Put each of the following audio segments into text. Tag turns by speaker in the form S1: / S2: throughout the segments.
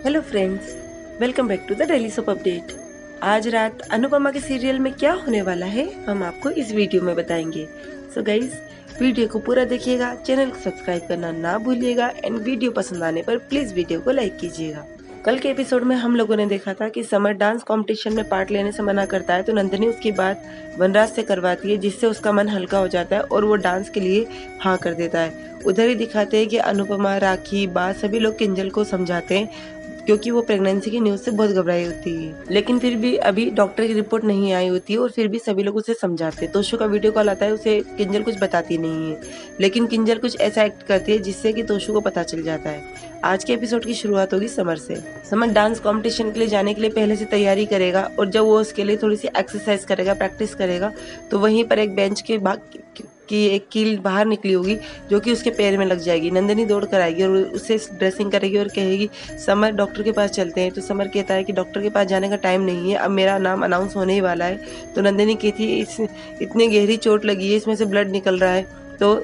S1: Hello friends, welcome back to the daily soap update. आज रात अनुपमा के सीरियल में क्या होने वाला है हम आपको इस वीडियो में बताएंगे। सो गाइज, वीडियो को पूरा देखिएगा, चैनल को सब्सक्राइब करना ना भूलिएगा एंड वीडियो पसंद आने पर प्लीज वीडियो को लाइक कीजिएगा। कल के एपिसोड में हम लोगों ने देखा था कि समर डांस कंपटीशन में पार्ट लेने से मना करता है तो नंदिनी उसकी बात वनराज से करवाती है, जिससे उसका मन हल्का हो जाता है और वो डांस के लिए हाँ कर देता है। उधर ही दिखाते हैं कि अनुपमा, राखी, बा सभी लोग किंजल को समझाते हैं क्योंकि वो प्रेगनेंसी की न्यूज से बहुत घबराई होती है। लेकिन फिर भी अभी डॉक्टर की रिपोर्ट नहीं आई होती है और फिर भी सभी लोग उसे समझाते हैं। तोशु का वीडियो कॉल आता है, उसे किंजल कुछ बताती नहीं है, लेकिन किंजल कुछ ऐसा एक्ट करती है जिससे कि तोशु को पता चल जाता है। आज के एपिसोड की शुरुआत होगी समर से। समर डांस कंपटीशन के लिए जाने के लिए पहले से तैयारी करेगा और जब वो उसके लिए थोड़ी सी एक्सरसाइज करेगा, प्रैक्टिस करेगा, तो वहीं पर एक बेंच के की एक कील बाहर निकली होगी जो कि उसके पैर में लग जाएगी। नंदिनी दौड़ कर आएगी और उसे ड्रेसिंग करेगी और कहेगी समर डॉक्टर के पास चलते हैं। तो समर कहता है कि डॉक्टर के पास जाने का टाइम नहीं है, अब मेरा नाम अनाउंस होने ही वाला है। तो नंदिनी कहती है इतनी गहरी चोट लगी है, इसमें से ब्लड निकल रहा है। तो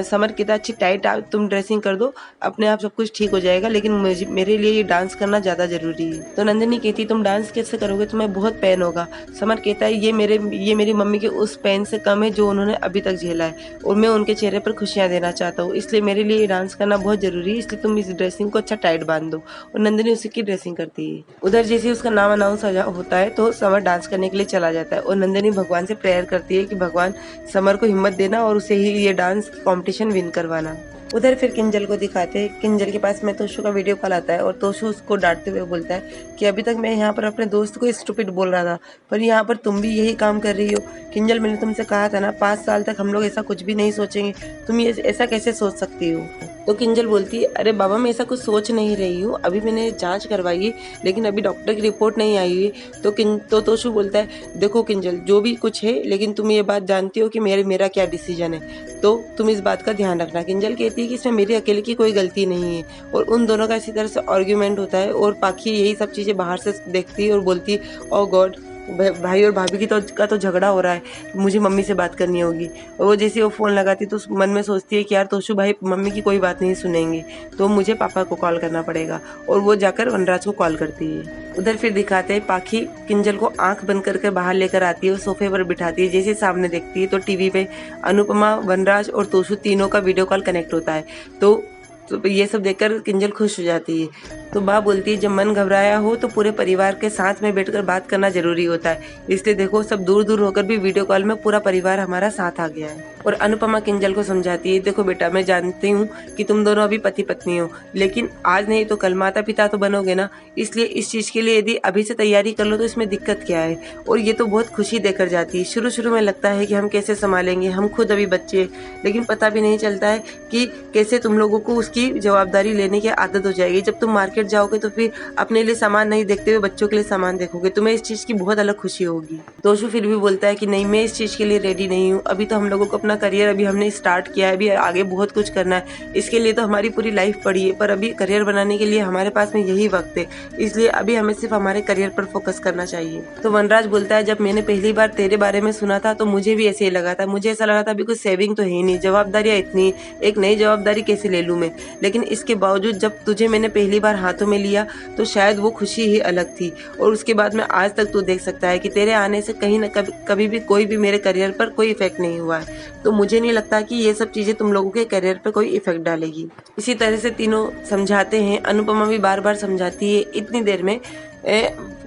S1: समर कहता है अच्छी टाइट तुम ड्रेसिंग कर दो, अपने आप सब कुछ ठीक हो जाएगा, लेकिन मेरे लिए ये डांस करना ज्यादा जरूरी है। तो नंदिनी कहती तुम डांस कैसे करोगे, तुम्हें बहुत पेन होगा। समर कहता है ये मेरी मम्मी के उस पेन से कम है जो उन्होंने अभी तक झेला है और मैं उनके चेहरे पर खुशियां देना चाहता हूँ, इसलिए मेरे लिए ये डांस करना बहुत जरूरी है, इसलिए तुम इस ड्रेसिंग को अच्छा टाइट बांध दो। और नंदिनी उसी की ड्रेसिंग करती है। उधर जैसे उसका नाम अनाउंस होता है तो समर डांस करने के लिए चला जाता है और नंदिनी भगवान से प्रेयर करती है कि भगवान समर को हिम्मत देना और उसे ही ये डांस कंपटीशन विन करवाना। उधर फिर किंजल को दिखाते हैं। किंजल के पास में तोशु का वीडियो कॉल आता है और तोशु उसको डांटते हुए बोलता है कि अभी तक मैं यहाँ पर अपने दोस्त को स्टूपिड बोल रहा था, पर यहाँ पर तुम भी यही काम कर रही हो। किंजल, मैंने तुमसे कहा था ना 5 साल तक हम लोग ऐसा कुछ भी नहीं सोचेंगे, तुम ये ऐसा कैसे सोच सकती हो। तो किंजल बोलती है अरे बाबा, मैं ऐसा कुछ सोच नहीं रही हूँ, अभी मैंने जांच करवाई है लेकिन अभी डॉक्टर की रिपोर्ट नहीं आई हुई। तो तोशु बोलता है देखो किंजल, जो भी कुछ है, लेकिन तुम ये बात जानती हो कि मेरा क्या डिसीजन है, तो तुम इस बात का ध्यान रखना। किंजल कहती है कि इसमें मेरी अकेले की कोई गलती नहीं है और उन दोनों का इसी तरह से आर्ग्यूमेंट होता है और पाखी यही सब चीजें बाहर से देखती है और बोलती है ओ गॉड, भाई और भाभी की तो झगड़ा हो रहा है, मुझे मम्मी से बात करनी होगी। और वो जैसे वो फोन लगाती तो मन में सोचती है कि यार तोशु भाई मम्मी की कोई बात नहीं सुनेंगे, तो मुझे पापा को कॉल करना पड़ेगा, और वो जाकर वनराज को कॉल करती है। उधर फिर दिखाते हैं पाखी किंजल को आंख बंद करके बाहर लेकर आती है और सोफे पर बिठाती है। जैसे सामने देखती है तो टीवी पे अनुपमा, वनराज और तोशु तीनों का वीडियो कॉल कनेक्ट होता है। तो ये सब देखकर किंजल खुश हो जाती है। तो माँ बोलती है जब मन घबराया हो तो पूरे परिवार के साथ में बैठकर बात करना जरूरी होता है, इसलिए देखो सब दूर दूर होकर भी वीडियो कॉल में पूरा परिवार हमारा साथ आ गया है। और अनुपमा किंजल को समझाती है देखो बेटा, मैं जानती हूँ कि तुम दोनों अभी पति पत्नी हो, लेकिन आज नहीं तो कल माता पिता तो बनोगे ना, इसलिए इस चीज के लिए यदि अभी से तैयारी कर लो तो इसमें दिक्कत क्या है। और ये तो बहुत खुशी देकर जाती है। शुरू शुरू में लगता है कि हम कैसे संभालेंगे, हम खुद अभी बच्चे, लेकिन पता भी नहीं चलता है कि कैसे तुम लोगों को उसकी जवाबदारी लेने की आदत हो जाएगी। जब तुम मार्केट जाओगे तो फिर अपने लिए सामान नहीं देखते हुए बच्चों के लिए सामान देखोगे, तुम्हें इस चीज की बहुत अलग खुशी होगी। तोशु फिर भी बोलता है कि नहीं, मैं इस चीज के लिए रेडी नहीं हूँ, अभी तो हम लोगों को अपना करियर अभी हमने स्टार्ट किया है, अभी आगे बहुत कुछ करना है, इसके लिए तो हमारी पूरी लाइफ पड़ी है, पर अभी करियर बनाने के लिए हमारे पास में यही वक्त है, इसलिए अभी हमें सिर्फ हमारे करियर पर फोकस करना चाहिए। तो वनराज बोलता है जब मैंने पहली बार तेरे बारे में सुना था तो मुझे भी ऐसे ही लगा था, मुझे ऐसा लगा था अभी कुछ सेविंग तो है ही नहीं, जवाबदारियां इतनी, एक नई जवाबदारी कैसे ले लूं मैं, लेकिन इसके बावजूद जब तुझे मैंने पहली बार हाथों में लिया तो शायद वो खुशी ही अलग थी। और उसके बाद में आज तक तू देख सकता है कि तेरे आने से कहीं न कभी भी कोई भी मेरे करियर पर कोई इफेक्ट नहीं हुआ है, तो मुझे नहीं लगता कि ये सब चीजें तुम लोगों के करियर पर कोई इफेक्ट डालेगी। इसी तरह से तीनों समझाते हैं। अनुपमा भी बार बार समझाती है। इतनी देर में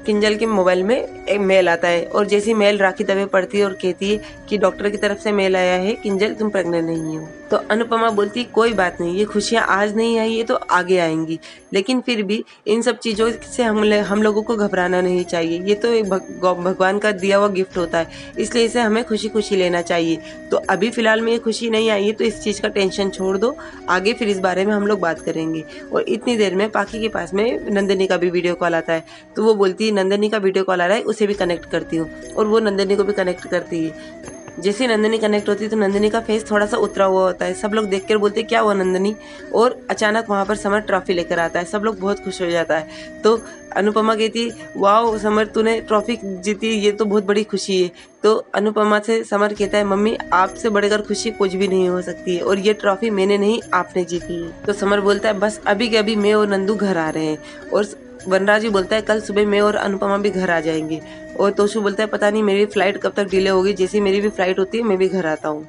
S1: किंजल के मोबाइल में एक मेल आता है और जैसी मेल राखी दबे पड़ती है और कहती है कि डॉक्टर की तरफ से मेल आया है, किंजल तुम प्रेग्नेंट नहीं हो। तो अनुपमा बोलती कोई बात नहीं, ये खुशियां आज नहीं आई है तो आगे आएंगी, लेकिन फिर भी इन सब चीजों से हम लोगों को घबराना नहीं चाहिए, ये तो एक भगवान का दिया हुआ गिफ्ट होता है, इसलिए इसे हमें खुशी खुशी लेना चाहिए। तो अभी फिलहाल में ये खुशी नहीं आई है तो इस चीज का टेंशन छोड़ दो, आगे फिर इस बारे में हम लोग बात करेंगे। और इतनी देर में पाखी के पास में नंदिनी का भी वीडियो कॉल आता है, तो वो बोलती है नंदिनी का वीडियो कॉल आ रहा है, उसे भी कनेक्ट करती हूँ, और वो नंदिनी को भी कनेक्ट करती है। जैसे नंदिनी कनेक्ट होती है तो नंदिनी का फेस थोड़ा सा उतरा हुआ होता है। सब लोग देखकर बोलते क्या हुआ नंदिनी, और अचानक वहाँ पर समर ट्रॉफी लेकर आता है। सब लोग बहुत खुश हो जाता है। तो अनुपमा कहती वाओ समर तूने ट्रॉफी जीती, ये तो बहुत बड़ी खुशी है। तो अनुपमा से समर कहता है मम्मी आपसे बढ़कर खुशी कुछ भी नहीं हो सकती है, और ये ट्रॉफी मैंने नहीं आपने जीती है। तो समर बोलता है बस अभी के अभी मैं और नंदू घर आ रहे हैं, और वनराज जी बोलता है कल सुबह मैं और अनुपमा भी घर आ जाएंगे। और तोशु बोलता है पता नहीं मेरी फ्लाइट कब तक डिले होगी, जैसे मेरी भी फ्लाइट होती है मैं भी घर आता हूँ।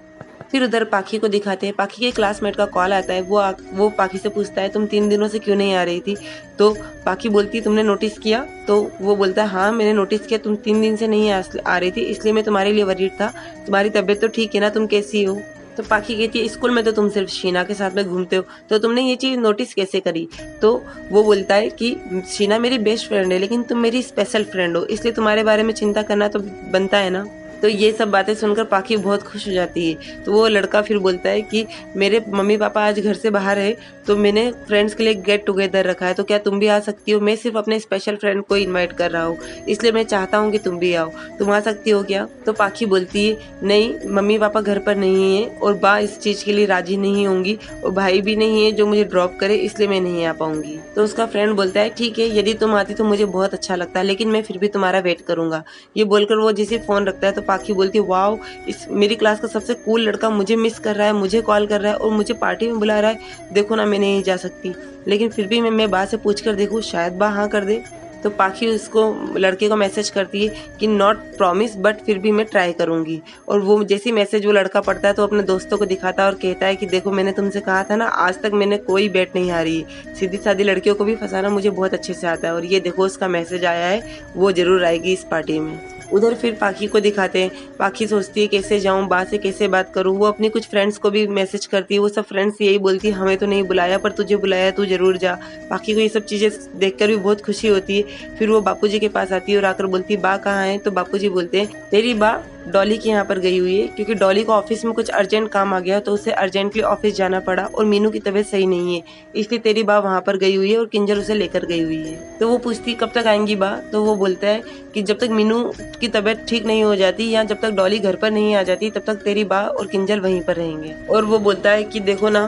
S1: फिर उधर पाखी को दिखाते हैं। पाखी के क्लासमेट का कॉल आता है। वो पाखी से पूछता है तुम 3 दिनों से क्यों नहीं आ रही थी। तो पाखी बोलती है तुमने नोटिस किया। तो वो बोलता है हाँ मैंने नोटिस किया, तुम 3 दिन से नहीं आ रही थी, इसलिए मैं तुम्हारे लिए वरीड था। तुम्हारी तबीयत तो ठीक है ना, तुम कैसी हो। तो पाखी कहती है स्कूल में तो तुम सिर्फ शीना के साथ में घूमते हो, तो तुमने ये चीज़ नोटिस कैसे करी। तो वो बोलता है कि शीना मेरी बेस्ट फ्रेंड है, लेकिन तुम मेरी स्पेशल फ्रेंड हो, इसलिए तुम्हारे बारे में चिंता करना तो बनता है ना। तो ये सब बातें सुनकर पाखी बहुत खुश हो जाती है। तो वो लड़का फिर बोलता है कि मेरे मम्मी पापा आज घर से बाहर है, तो मैंने फ्रेंड्स के लिए गेट टुगेदर रखा है, तो क्या तुम भी आ सकती हो। मैं सिर्फ अपने स्पेशल फ्रेंड को इनवाइट कर रहा हूँ, इसलिए मैं चाहता हूँ कि तुम भी आओ, तुम आ सकती हो क्या। तो पाखी बोलती है नहीं मम्मी पापा घर पर नहीं है, और बा इस चीज़ के लिए राजी नहीं होंगी, और भाई भी नहीं है जो मुझे ड्रॉप करे, इसलिए मैं नहीं आ पाऊंगी। तो उसका फ्रेंड बोलता है ठीक है यदि तुम आती तो मुझे बहुत अच्छा लगता है, लेकिन मैं फिर भी तुम्हारा वेट करूंगा। ये बोलकर वो जैसे फ़ोन रखता है तो पाखी बोलती है वाओ इस मेरी क्लास का सबसे कूल लड़का मुझे मिस कर रहा है, मुझे कॉल कर रहा है और मुझे पार्टी में बुला रहा है। देखो ना मैं नहीं जा सकती, लेकिन फिर भी मैं बा से पूछ कर देखूँ, शायद बा हाँ कर दे। तो पाखी उसको लड़के को मैसेज करती है कि नॉट प्रॉमिस बट फिर भी मैं ट्राई करूंगी। और वो जैसी मैसेज वो लड़का पढ़ता है तो अपने दोस्तों को दिखाता है और कहता है कि देखो मैंने तुमसे कहा था ना, आज तक मैंने कोई बेट नहीं हारी है, सीधी सादी लड़कियों को भी फंसाना मुझे बहुत अच्छे से आता है, और ये देखो उसका मैसेज आया है, वो जरूर आएगी इस पार्टी में। उधर फिर पाखी को दिखाते हैं। पाखी सोचती है कैसे जाऊं, बा से कैसे बात करूं। वो अपनी कुछ फ्रेंड्स को भी मैसेज करती है, वो सब फ्रेंड्स यही बोलती है हमें तो नहीं बुलाया, पर तुझे बुलाया, तू जरूर जा। पाखी को ये सब चीज़ें देखकर भी बहुत खुशी होती है। फिर वो बापूजी के पास आती है और आकर बोलती है बा कहाँ है। तो बापूजी बोलते हैं तेरी बा डॉली के यहाँ पर गई हुई है, क्योंकि डॉली को ऑफिस में कुछ अर्जेंट काम आ गया, तो उसे अर्जेंटली ऑफिस जाना पड़ा, और मीनू की तबीयत सही नहीं है, इसलिए तेरी बा वहाँ पर गई हुई है और किंजल उसे लेकर गई हुई है। तो वो पूछती कब तक आएंगी बा। तो वो बोलता है कि जब तक मीनू की तबीयत ठीक नहीं हो जाती या जब तक डॉली घर पर नहीं आ जाती तब तक तेरी बा और किंजल वहीं पर रहेंगे। और वो बोलता है कि देखो ना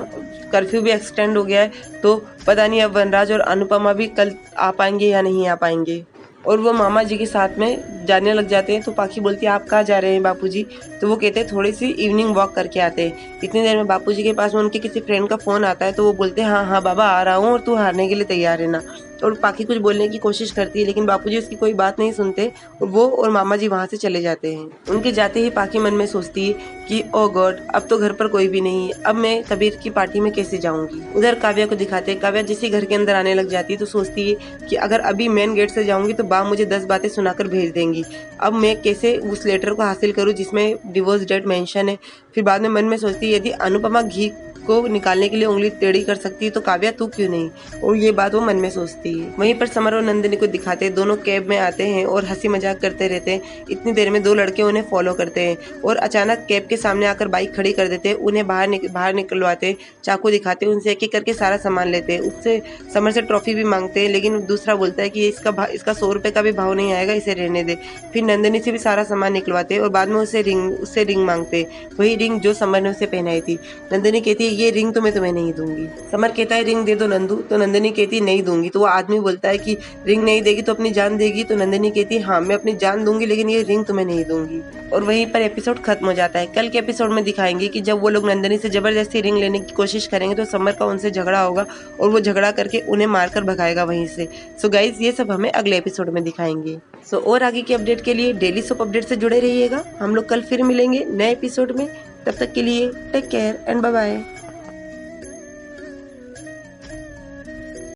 S1: कर्फ्यू भी एक्सटेंड हो गया है, तो पता नहीं अब वनराज और अनुपमा भी कल आ पाएंगे या नहीं आ पाएंगे। और वो मामा जी के साथ में जाने लग जाते हैं। तो पाखी बोलती है आप कहाँ जा रहे हैं बापूजी। तो वो कहते हैं थोड़ी सी इवनिंग वॉक करके आते हैं। इतनी देर में बापूजी के पास में उनके किसी फ्रेंड का फ़ोन आता है। तो वो बोलते हैं हाँ हाँ बाबा आ रहा हूँ और तू हारने के लिए तैयार है ना। और पाखी कुछ बोलने की कोशिश करती है, लेकिन बापूजी उसकी कोई बात नहीं सुनते और वो और मामा जी वहाँ से चले जाते हैं। उनके जाते ही पाखी मन में सोचती है कि ओ गॉड अब तो घर पर कोई भी नहीं है, अब मैं कबीर की पार्टी में कैसे जाऊंगी। उधर काव्या को दिखाते हैं। काव्या जैसे घर के अंदर आने लग जाती है तो सोचती है कि अगर अभी मेन गेट से जाऊंगी तो बा मुझे 10 बातें सुनाकर भेज देंगी। अब मैं कैसे उस लेटर को हासिल करूँ जिसमें डिवोर्स डेट मेंशन है। फिर बाद में मन में सोचती है यदि अनुपमा घी को निकालने के लिए उंगली टेढ़ी कर सकती है तो काव्या तू क्यों नहीं। और ये बात वो मन में सोचती है। वहीं पर समर और नंदिनी को दिखाते हैं। दोनों कैब में आते हैं और हंसी मजाक करते रहते हैं। इतनी देर में 2 लड़के उन्हें फॉलो करते हैं और अचानक कैब के सामने आकर बाइक खड़ी कर देते हैं। उन्हें बाहर निकलवाते, चाकू दिखाते, उनसे एक एक करके सारा सामान लेते हैं। उससे समर से ट्रॉफी भी मांगते हैं, लेकिन दूसरा बोलता है कि इसका 100 रुपये का भी भाव नहीं आएगा, इसे रहने दे। फिर नंदिनी से भी सारा सामान निकलवाते और बाद में उससे रिंग मांगते, वही रिंग जो समर ने उसे पहनाई थी। नंदिनी कहती है ये रिंग तो मैं तुम्हें नहीं दूंगी। समर कहता है रिंग दे दो नंदू। तो नंदिनी कहती है नहीं दूंगी। तो वो आदमी बोलता है कि रिंग नहीं देगी तो अपनी जान देगी। तो नंदिनी कहती है हाँ मैं अपनी जान दूंगी, लेकिन ये रिंग तुम्हें नहीं दूंगी। और वहीं पर एपिसोड खत्म हो जाता है। कल के एपिसोड में दिखाएंगे कि जब वो लोग नंदिनी से जबरदस्ती रिंग लेने की कोशिश करेंगे तो समर का उनसे झगड़ा होगा और वो झगड़ा करके उन्हें मारकर भगाएगा वहीं से। सो गाइज ये सब हमें अगले एपिसोड में दिखाएंगे। सो और आगे की अपडेट के लिए डेली सोप अपडेट से जुड़े रहिएगा। हम लोग कल फिर मिलेंगे नए एपिसोड में। तब तक के लिए take care and bye bye.